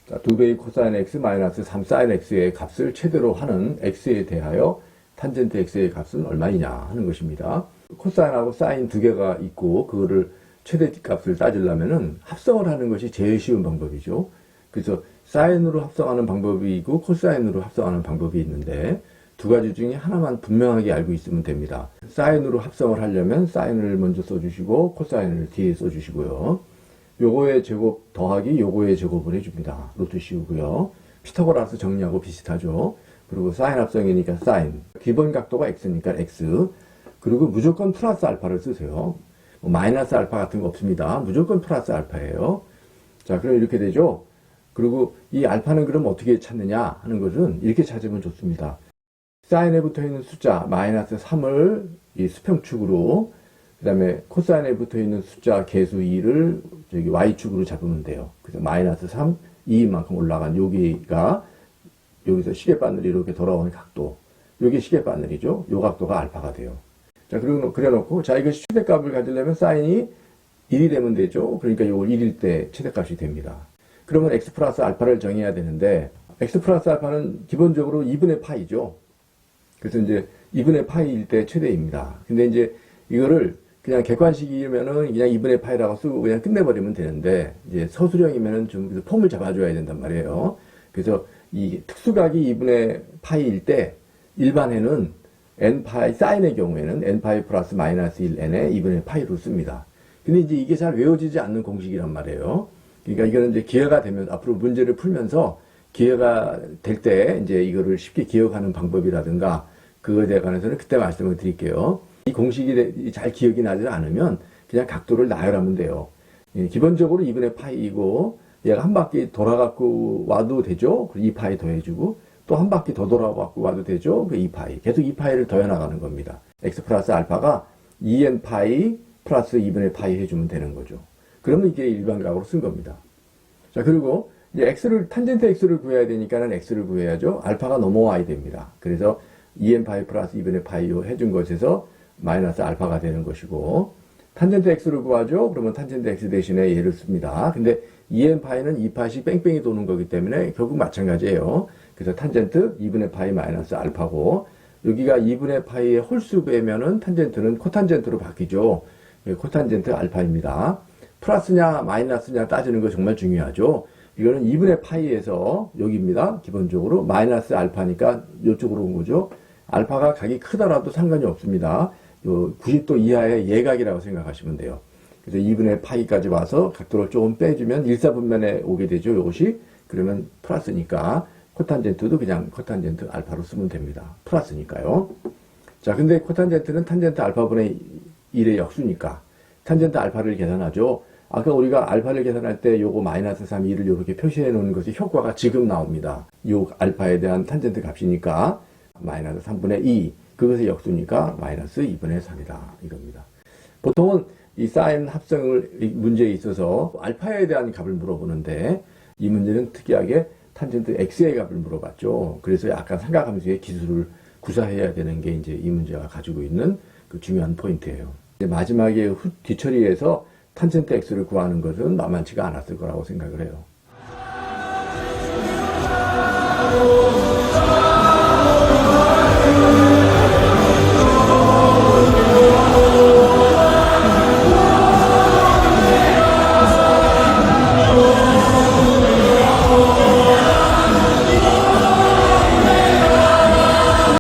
자, 2배의 코사인 x 마이너스 3 사인 x의 값을 최대로 하는 x에 대하여 탄젠트 x의 값은 얼마이냐 하는 것입니다. 코사인하고 사인 두 개가 있고 그거를 최대 값을 따지려면은 합성을 하는 것이 제일 쉬운 방법이죠. 그래서 사인으로 합성하는 방법이 있고 코사인으로 합성하는 방법이 있는데 두 가지 중에 하나만 분명하게 알고 있으면 됩니다. 사인으로 합성을 하려면 사인을 먼저 써주시고 코사인을 뒤에 써주시고요. 요거의 제곱 더하기 요거의 제곱을 해줍니다. 루트 씌우고요. 피타고라스 정리하고 비슷하죠. 그리고 사인 합성이니까 사인. 기본 각도가 x니까 x. 그리고 무조건 플러스 알파를 쓰세요. 뭐 마이너스 알파 같은 거 없습니다. 무조건 플러스 알파예요. 자, 그럼 이렇게 되죠. 그리고 이 알파는 그럼 어떻게 찾느냐 하는 것은 이렇게 찾으면 좋습니다. 사인에 붙어 있는 숫자 마이너스 3을 이 수평축으로, 그 다음에 코사인에 붙어 있는 숫자 개수 2를 저기 y축으로 잡으면 돼요. 그래서 마이너스 3, 2만큼 올라간 여기가 여기서 시계바늘이 이렇게 돌아오는 각도. 여기 시계바늘이죠. 요 각도가 알파가 돼요. 자, 그리고 그래놓고, 자, 이것이 최대값을 가지려면 사인이 1이 되면 되죠. 그러니까 요걸 1일 때 최대값이 됩니다. 그러면 x 플러스 알파를 정해야 되는데, x 플러스 알파는 기본적으로 2분의 파이죠. 그래서 이제 2분의 파이일 때 최대입니다. 근데 이제 이거를 그냥 객관식이면은 그냥 2분의 파이라고 쓰고 그냥 끝내버리면 되는데, 이제 서술형이면은 좀 폼을 잡아줘야 된단 말이에요. 그래서 이 특수각이 2분의 파이일 때 일반에는 n파이, 사인의 경우에는 n파이 플러스 마이너스 1n에 2분의 파이로 씁니다. 근데 이제 이게 잘 외워지지 않는 공식이란 말이에요. 그러니까 이거는 이제 기회가 되면 앞으로 문제를 풀면서 기회가 될 때 이제 이거를 쉽게 기억하는 방법이라든가 그거에 대해 관해서는 그때 말씀을 드릴게요. 이 공식이 잘 기억이 나지 않으면 그냥 각도를 나열하면 돼요. 기본적으로 2분의 파이이고 얘가 한 바퀴 돌아갖고 와도 되죠. 2파이 더해주고 또 한 바퀴 더 돌아갖고 와도 되죠. 2파이. 계속 2파이를 더해 나가는 겁니다. x 플러스 알파가 2n 파이 플러스 2분의 파이 해주면 되는 거죠. 그러면 이게 일반각으로 쓴 겁니다. 자, 그리고 이제 탄젠트 x를 구해야 되니까는 x를 구해야죠. 알파가 넘어와야 됩니다. 그래서 2n 파이 플러스 2분의 파이로 해준 것에서 마이너스 알파가 되는 것이고, 탄젠트 x를 구하죠. 그러면 탄젠트 x 대신에 얘를 씁니다. 근데 2n 파이는 2파씩 뺑뺑이 도는 거기 때문에 결국 마찬가지예요. 그래서 탄젠트 2분의 파이 마이너스 알파고, 여기가 2분의 파이의 홀수배면은 탄젠트는 코탄젠트로 바뀌죠. 코탄젠트 알파입니다. 플러스냐 마이너스냐 따지는 거 정말 중요하죠. 이거는 2분의 파이에서 여기입니다. 기본적으로 마이너스 알파니까 이쪽으로 온 거죠. 알파가 각이 크더라도 상관이 없습니다. 90도 이하의 예각이라고 생각하시면 돼요. 그래서 2분의 파이까지 와서 각도를 조금 빼주면 1사분면에 오게 되죠. 이것이. 그러면 플러스니까 코탄젠트도 그냥 코탄젠트 알파로 쓰면 됩니다. 플러스니까요. 자, 근데 코탄젠트는 탄젠트 알파분의 1의 역수니까 탄젠트 알파를 계산하죠. 아까 우리가 알파를 계산할 때 요거 마이너스 3, 2를 이렇게 표시해 놓은 것이 효과가 지금 나옵니다. 요 알파에 대한 탄젠트 값이니까 마이너스 3분의 2, 그것의 역수니까 마이너스 2분의 3이다. 이겁니다. 보통은 이 사인 합성을 문제에 있어서 알파에 대한 값을 물어보는데 이 문제는 특이하게 탄젠트 x의 값을 물어봤죠. 그래서 약간 삼각함수의 기술을 구사해야 되는 게 이제 이 문제가 가지고 있는 그 중요한 포인트예요. 마지막에 뒤처리에서 탄젠트 x를 구하는 것은 만만치가 않았을 거라고 생각을 해요.